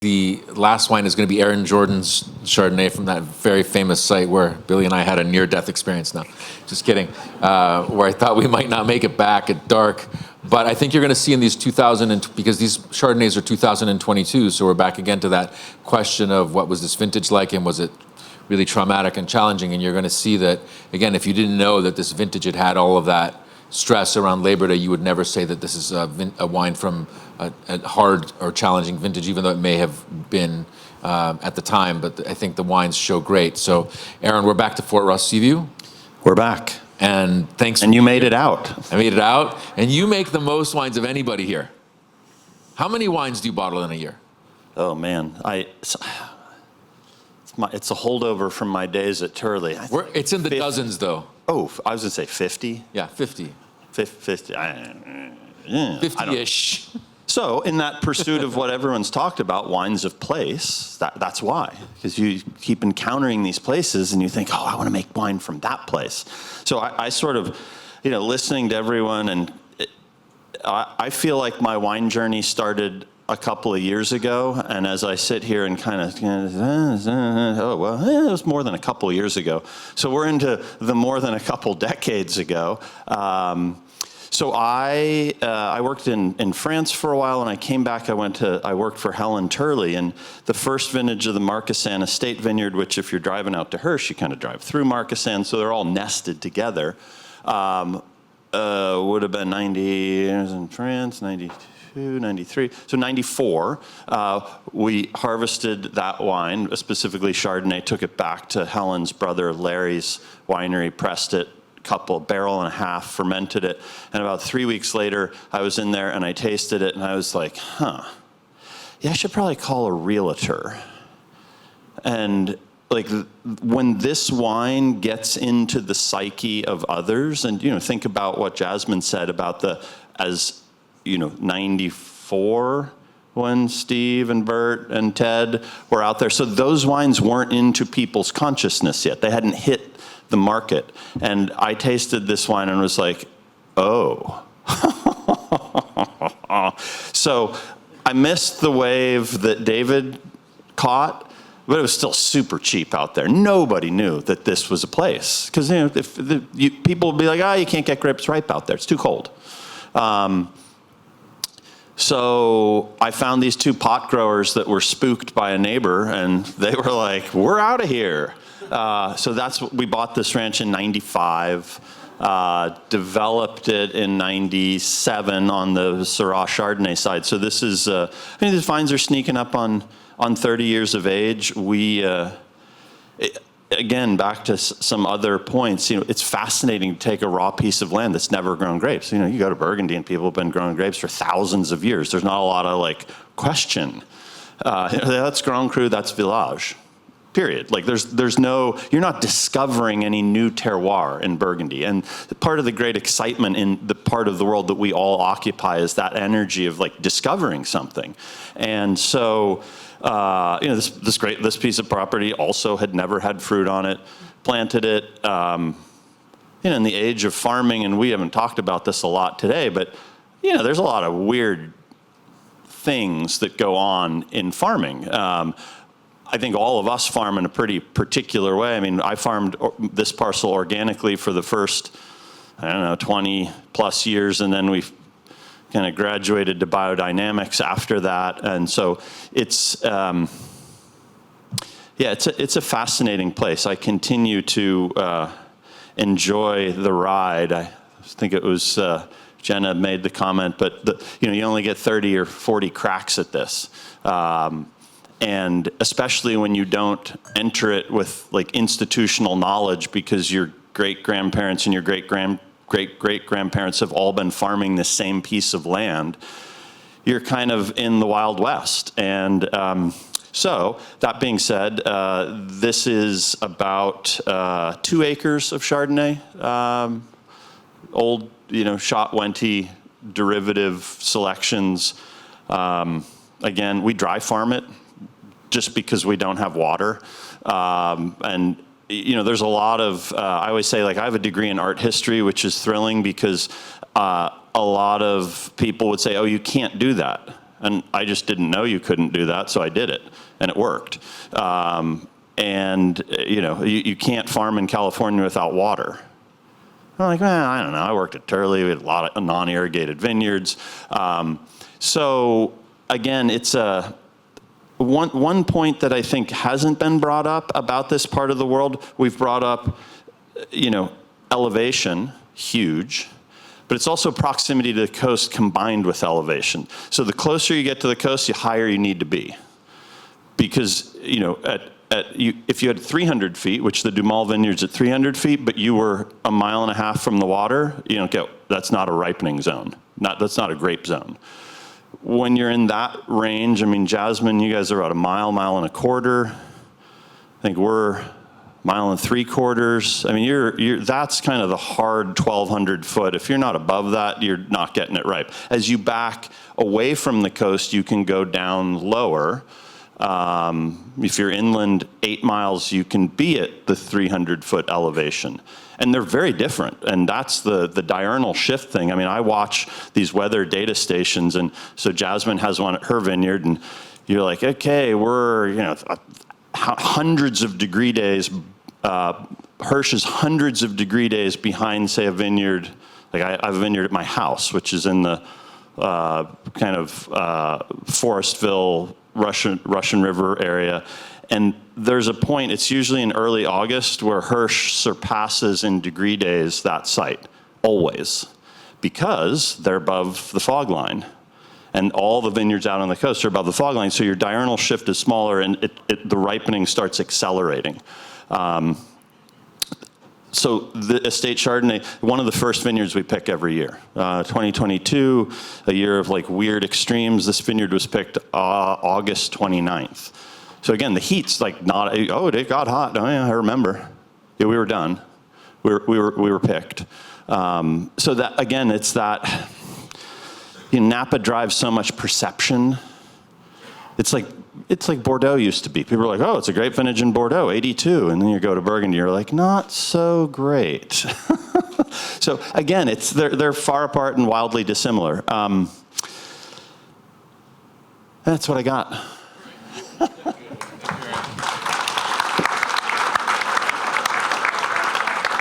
The last wine is going to be Ehren Jordan's Chardonnay from that very famous site where Billy and I had a near-death experience. No, just kidding. Where I thought we might not make it back at dark. But I think you're going to see in these because these Chardonnays are 2022, so we're back again to that question of what was this vintage like, and was it really traumatic and challenging? And you're going to see that, again, if you didn't know that this vintage had all of that stress around Labor Day, you would never say that this is a wine from a hard or challenging vintage, even though it may have been at the time. But I think the wines show great. So, Ehren, we're back to Fort Ross-Seaview. We're back. And thanks. And you made it out. I made it out. And you make the most wines of anybody here. How many wines do you bottle in a year? Oh, man. It's a holdover from my days at Turley. It's in the dozens, though. Oh, I was going to say 50. Yeah, 50. 50. 50-ish. So in that pursuit of what everyone's talked about, wines of place, that's why. Because you keep encountering these places and you think, oh, I want to make wine from that place. So I sort of, listening to everyone, and I feel like my wine journey started a couple of years ago, and as I sit here and kind of, it was more than a couple of years ago. So we're into the more than a couple decades ago. So I worked in France for a while, and I came back. I worked for Helen Turley, and the first vintage of the Marquessan Estate Vineyard, which if you're driving out to Hirsch, you kind of drive through Marquessan, so they're all nested together. Would have been 90 in France, 92, 93, so 94. We harvested that wine, specifically Chardonnay, took it back to Helen's brother Larry's winery, pressed it, barrel and a half, fermented it, and about 3 weeks later, I was in there and I tasted it, and I was like, yeah, I should probably call a realtor. And like, when this wine gets into the psyche of others, and think about what Jasmine said about 94 when Steve and Bert and Ted were out there. So those wines weren't into people's consciousness yet. They hadn't hit the market. And I tasted this wine and was like, oh. So I missed the wave that David caught, but it was still super cheap out there. Nobody knew that this was a place. Because people would be like, you can't get grapes ripe out there. It's too cold. So I found these two pot growers that were spooked by a neighbor, and they were like, we're out of here. So we bought this ranch in 95, developed it in 97 on the Syrah Chardonnay side. So this is, these vines are sneaking up on 30 years of age. Again, back to some other points, it's fascinating to take a raw piece of land that's never grown grapes. You go to Burgundy and people have been growing grapes for thousands of years. There's not a lot of question. That's Grand Cru, that's Village. Period. Like you're not discovering any new terroir in Burgundy. And part of the great excitement in the part of the world that we all occupy is that energy of discovering something. And so, this piece of property also had never had fruit on it, planted it, in the age of farming, and we haven't talked about this a lot today, but, there's a lot of weird things that go on in farming. I think all of us farm in a pretty particular way. I mean, I farmed this parcel organically for the first, 20 plus years, and then we kind of graduated to biodynamics after that. And so it's a fascinating place. I continue to enjoy the ride. I think it was Jenna made the comment, but you only get 30 or 40 cracks at this. And especially when you don't enter it with institutional knowledge, because your great-grandparents and your great-great-grandparents have all been farming the same piece of land, you're kind of in the Wild West. And so that being said, this is about 2 acres of Chardonnay, old, Shot-Wente derivative selections. Again, we dry farm it, just because we don't have water. And, there's a lot of, I always say, I have a degree in art history, which is thrilling because a lot of people would say, oh, you can't do that. And I just didn't know you couldn't do that, so I did it, and it worked. You can't farm in California without water. I'm like, I don't know. I worked at Turley. We had a lot of non-irrigated vineyards. So again, it's one point that I think hasn't been brought up about this part of the world. We've brought up, elevation, huge, but it's also proximity to the coast combined with elevation. So the closer you get to the coast, the higher you need to be. Because, if you had 300 feet, which the Dumal Vineyard's at 300 feet, but you were a mile and a half from the water, that's not a ripening zone. That's not a grape zone. When you're in that range, Jasmine, you guys are about a mile and a quarter. I think we're mile and 3/4. You're that's kind of the hard 1,200 foot. If you're not above that, you're not getting it ripe. As you back away from the coast, you can go down lower. If you're inland 8 miles, you can be at the 300-foot elevation. And they're very different, and that's the diurnal shift thing. I watch these weather data stations, and so Jasmine has one at her vineyard, and you're like, okay, we're, hundreds of degree days. Hirsch is hundreds of degree days behind, say, a vineyard. Like I have a vineyard at my house, which is in the Forestville, Russian River area. And there's a point, it's usually in early August, where Hirsch surpasses in degree days that site, always, because they're above the fog line. And all the vineyards out on the coast are above the fog line, so your diurnal shift is smaller, and the ripening starts accelerating. So the estate Chardonnay, one of the first vineyards we pick every year. 2022, a year of weird extremes. This vineyard was picked August 29th. So again, the heat's it got hot. Oh yeah, I remember. Yeah, we were done. We were picked. So that again, it's that Napa drives so much perception. It's like Bordeaux used to be. People are like, oh, it's a great vintage in Bordeaux, 82. And then you go to Burgundy, you're like, not so great. So again, they're far apart and wildly dissimilar. That's what I got.